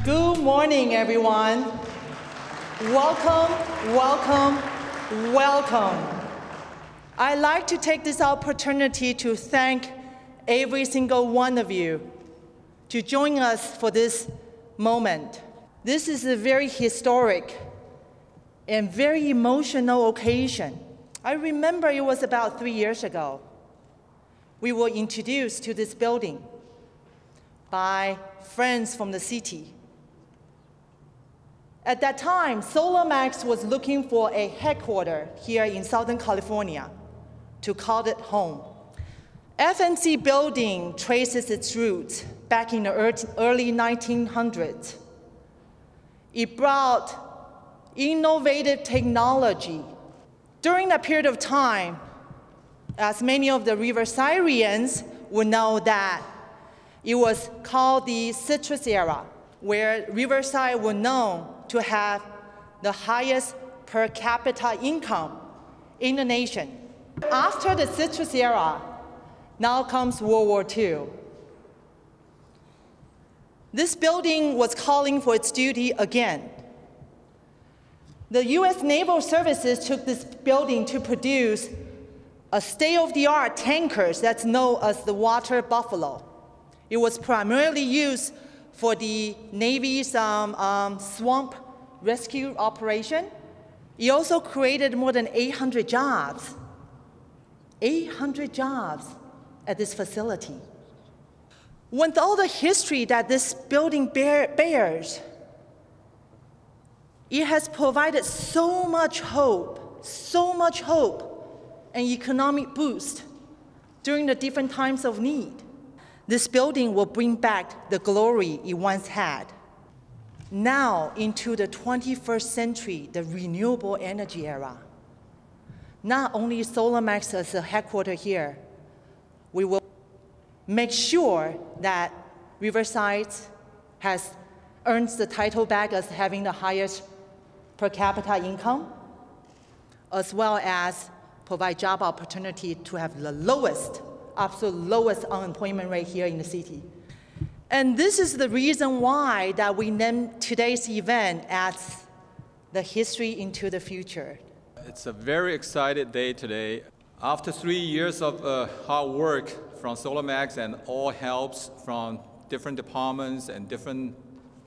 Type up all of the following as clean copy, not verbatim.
Good morning, everyone. Welcome, welcome, welcome. I'd like to take this opportunity to thank every single one of you to join us for this moment. This is a very historic and very emotional occasion. I remember it was about 3 years ago. We were introduced to this building by friends from the city. At that time, SolarMax was looking for a headquarters here in Southern California to call it home. FNC building traces its roots back in the early 1900s. It brought innovative technology. During that period of time, as many of the Riversideans would know that it was called the Citrus Era, where Riverside was known to have the highest per capita income in the nation. After the Citrus Era, now comes World War II. This building was calling for its duty again. The US Naval Services took this building to produce a state-of-the-art tankers that's known as the Water Buffalo. It was primarily used for the Navy's swamp rescue operation. It also created more than 800 jobs. 800 jobs at this facility. With all the history that this building bears, it has provided so much hope and economic boost during the different times of need. This building will bring back the glory it once had. Now into the 21st century, the renewable energy era. Not only SolarMax as a headquarters here, we will make sure that Riverside has earned the title back as having the highest per capita income, as well as provide job opportunity to have the lowest, absolute lowest unemployment rate here in the city. And this is the reason why that we named today's event as the History into the Future. It's a very excited day today. After 3 years of hard work from SolarMax and all helps from different departments and different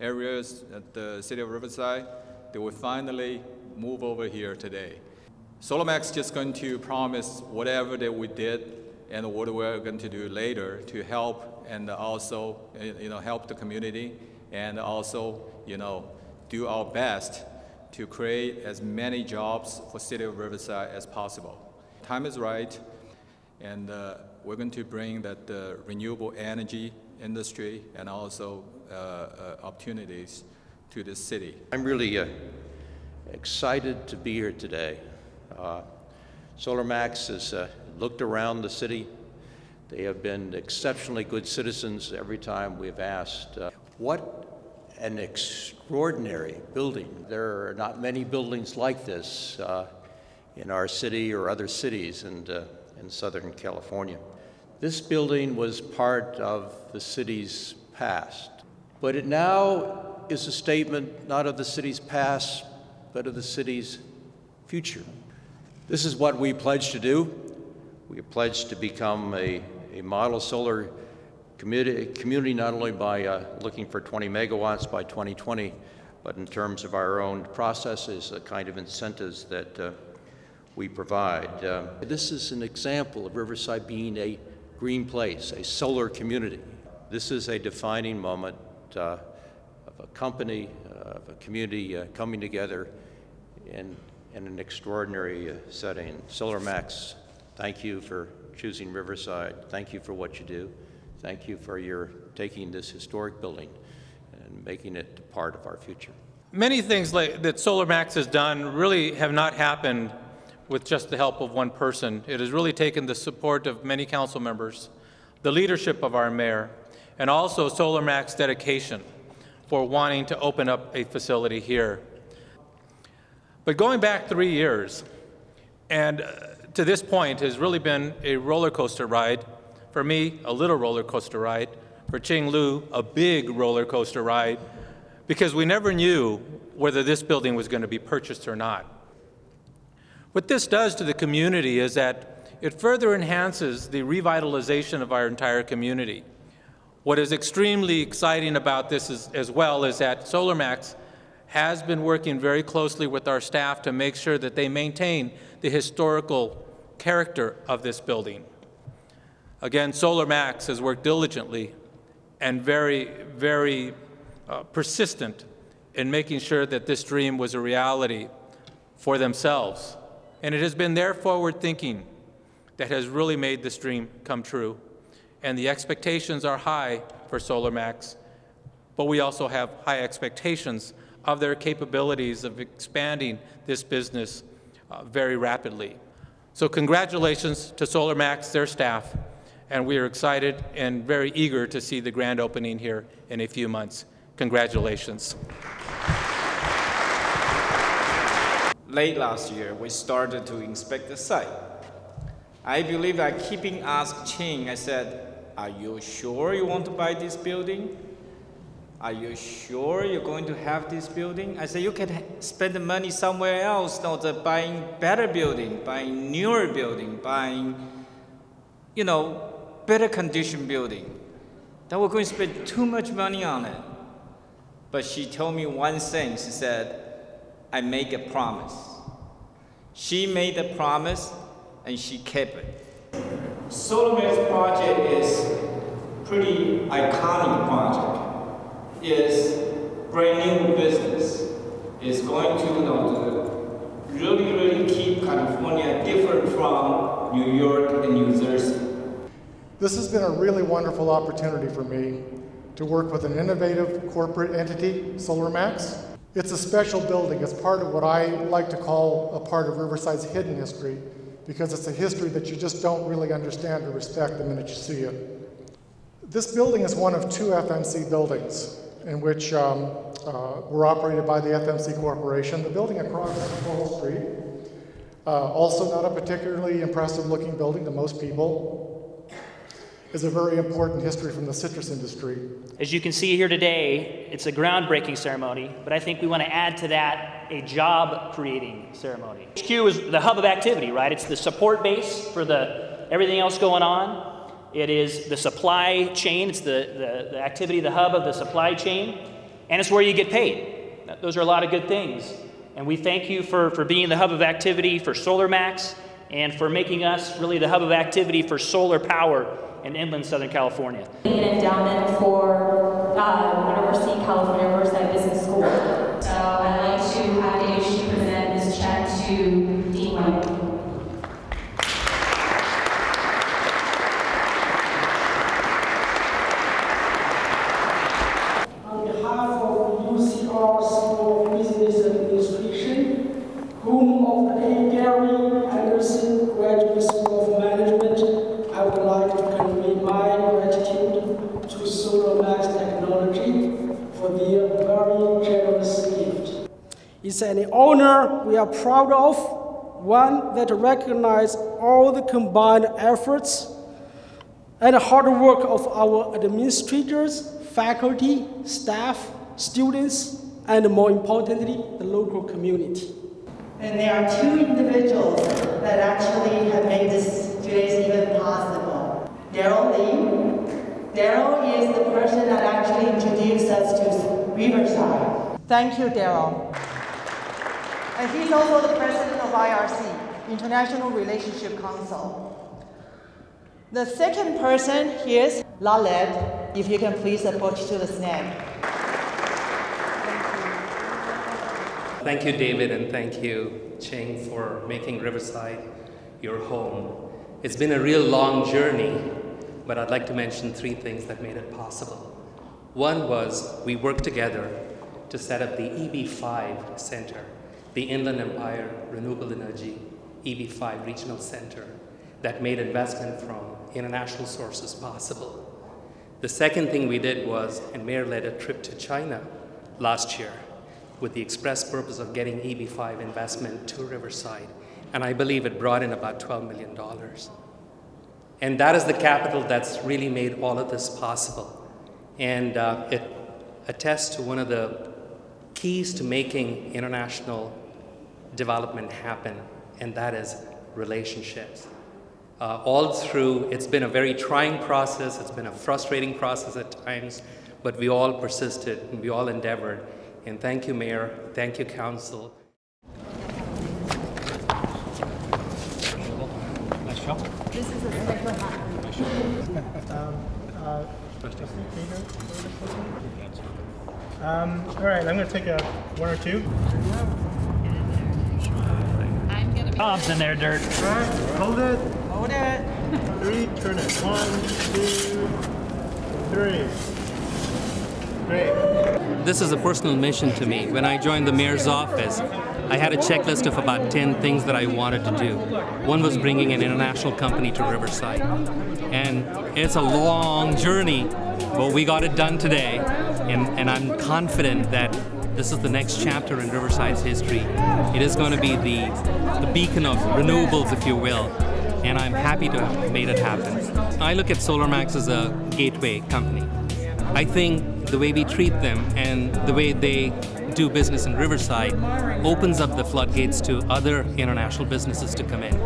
areas at the city of Riverside, they will finally move over here today. SolarMax just going to promise whatever that we did and what we're going to do later to help and also help the community and also do our best to create as many jobs for city of Riverside as possible. Time is right, and we're going to bring that renewable energy industry and also opportunities to this city. I'm really excited to be here today. SolarMax has looked around the city. They have been exceptionally good citizens every time we've asked. What an extraordinary building. There are not many buildings like this in our city or other cities in Southern California. This building was part of the city's past, but it now is a statement not of the city's past, but of the city's future. This is what we pledge to do. We pledge to become a model solar community, not only by looking for 20 megawatts by 2020, but in terms of our own processes, the kind of incentives that we provide. This is an example of Riverside being a green place, a solar community. This is a defining moment of a company, of a community coming together in an extraordinary setting. SolarMax Thank you for choosing Riverside. Thank you for what you do. Thank you for your taking this historic building and making it part of our future. Many things that SolarMax has done really have not happened with just the help of one person. It has really taken the support of many council members, the leadership of our mayor, and also SolarMax dedication for wanting to open up a facility here. But going back 3 years, and to this point has really been a roller coaster ride. For me, a little roller coaster ride. For Ching Lu, a big roller coaster ride, because we never knew whether this building was going to be purchased or not. What this does to the community is that it further enhances the revitalization of our entire community. What is extremely exciting about this as well is that SolarMax has been working very closely with our staff to make sure that they maintain the historical character of this building. Again, SolarMax has worked diligently and very persistent in making sure that this dream was a reality for themselves. And it has been their forward thinking that has really made this dream come true. And the expectations are high for SolarMax, but we also have high expectations of their capabilities of expanding this business very rapidly. So congratulations to SolarMax, their staff, and we are excited and very eager to see the grand opening here in a few months. Congratulations. Late last year, we started to inspect the site. I believe I keeping asked Ching, I said, are you sure you want to buy this building? Are you sure you're going to have this building? I said, you can spend the money somewhere else, not buying better building, buying newer building, buying, better condition building. That we're going to spend too much money on it. But she told me one thing. She said, I make a promise. She made a promise and she kept it. SolarMax project is pretty iconic project. Is brand new business. Is going to really keep California different from New York and New Jersey. This has been a really wonderful opportunity for me to work with an innovative corporate entity, SolarMax. It's a special building. It's part of what I like to call a part of Riverside's hidden history, because it's a history that you just don't really understand or respect the minute you see it. This building is one of 2 FMC buildings in which were operated by the FMC Corporation. The building across Wall Street, also not a particularly impressive looking building to most people, is a very important history from the citrus industry. As you can see here today, it's a groundbreaking ceremony, but I think we want to add to that a job-creating ceremony. HQ is the hub of activity, right? It's the support base for everything else going on. It is the supply chain. It's the activity, the hub of the supply chain, and it's where you get paid. Those are a lot of good things. And we thank you for being the hub of activity for SolarMax and for making us really the hub of activity for solar power in inland Southern California. An endowment for University of California Riverside Business School. So I'd like to have DHG present this check to Dean Wang. On behalf of UCR School of Business Administration, whom of A. Gary Anderson Graduate School of Management, I would like to convey my gratitude to SolarMax Technology for their very generous gift. It's an honor we are proud of, one that recognizes all the combined efforts and hard work of our administrators, faculty, staff, students, and more importantly, the local community. And there are 2 individuals that actually have made today's event possible. Daryl Lee. Daryl is the person that actually introduced us to Riverside. Thank you, Daryl. And he's also the president of IRC, International Relationship Council. The second person is Lalit, if you can please approach to the snag. Thank you, David, and thank you, Ching, for making Riverside your home. It's been a real long journey, but I'd like to mention 3 things that made it possible. One was we worked together to set up the EB5 Center, the Inland Empire Renewable Energy EB5 Regional Center, that made investment from international sources possible. The second thing we did was, and Mayor led a trip to China last year with the express purpose of getting EB5 investment to Riverside, and I believe it brought in about $12 million. And that is the capital that's really made all of this possible. And it attests to one of the keys to making international development happen, and that is relationships. All through, it's been a very trying process, it's been a frustrating process at times, but we all persisted and we all endeavored. And thank you, Mayor, thank you, Council. Nice job. This is a special hat. All right, I'm going to take a 1 or 2. I'm going to be... Bob's in there, Dirt. All right, hold it. Hold it. 3, turn it. 1, 2, 3. Great. This is a personal mission to me. When I joined the mayor's office, I had a checklist of about 10 things that I wanted to do. One was bringing an international company to Riverside. And it's a long journey, but we got it done today. And I'm confident that this is the next chapter in Riverside's history. It is going to be the beacon of renewables, if you will. And I'm happy to have made it happen. I look at SolarMax as a gateway company. I think the way we treat them and the way they do business in Riverside opens up the floodgates to other international businesses to come in.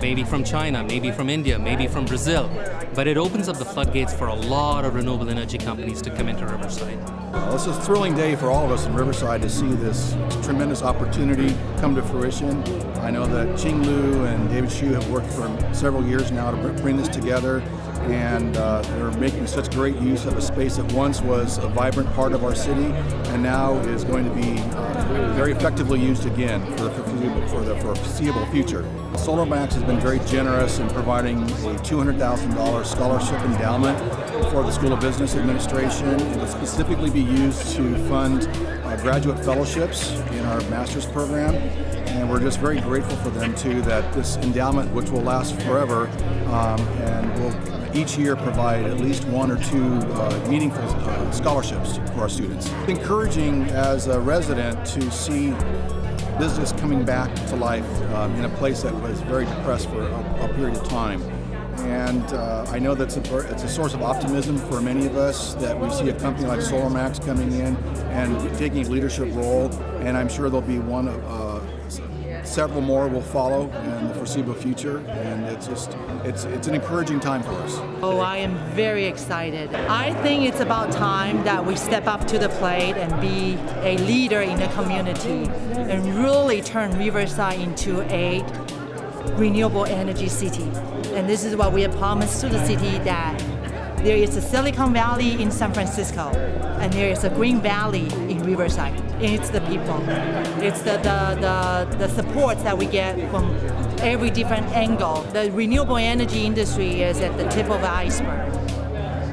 Maybe from China, maybe from India, maybe from Brazil. But it opens up the floodgates for a lot of renewable energy companies to come into Riverside. Well, it's a thrilling day for all of us in Riverside to see this tremendous opportunity come to fruition. I know that Ching and David Xu have worked for several years now to bring this together, and they're making such great use of a space that once was a vibrant part of our city and now is going to be very effectively used again for the foreseeable future. SolarMax has been very generous in providing a $200,000 scholarship endowment for the School of Business Administration. It will specifically be used to fund graduate fellowships in our master's program, and we're just very grateful for them too, that this endowment, which will last forever, and will each year provide at least 1 or 2 meaningful scholarships for our students. It's encouraging as a resident to see business coming back to life in a place that was very depressed for a period of time. And I know that's it's a source of optimism for many of us that we see a company like SolarMax coming in and taking a leadership role, and I'm sure there'll be several more will follow in the foreseeable future, and it's an encouraging time for us. Oh, I am very excited. I think it's about time that we step up to the plate and be a leader in the community and really turn Riverside into a renewable energy city. And this is what we have promised to the city, that there is a Silicon Valley in San Francisco, and there is a Green Valley in Riverside. And it's the people. It's the support that we get from every different angle. The renewable energy industry is at the tip of the iceberg.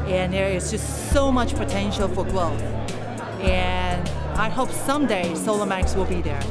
And there is just so much potential for growth. And I hope someday SolarMax will be there.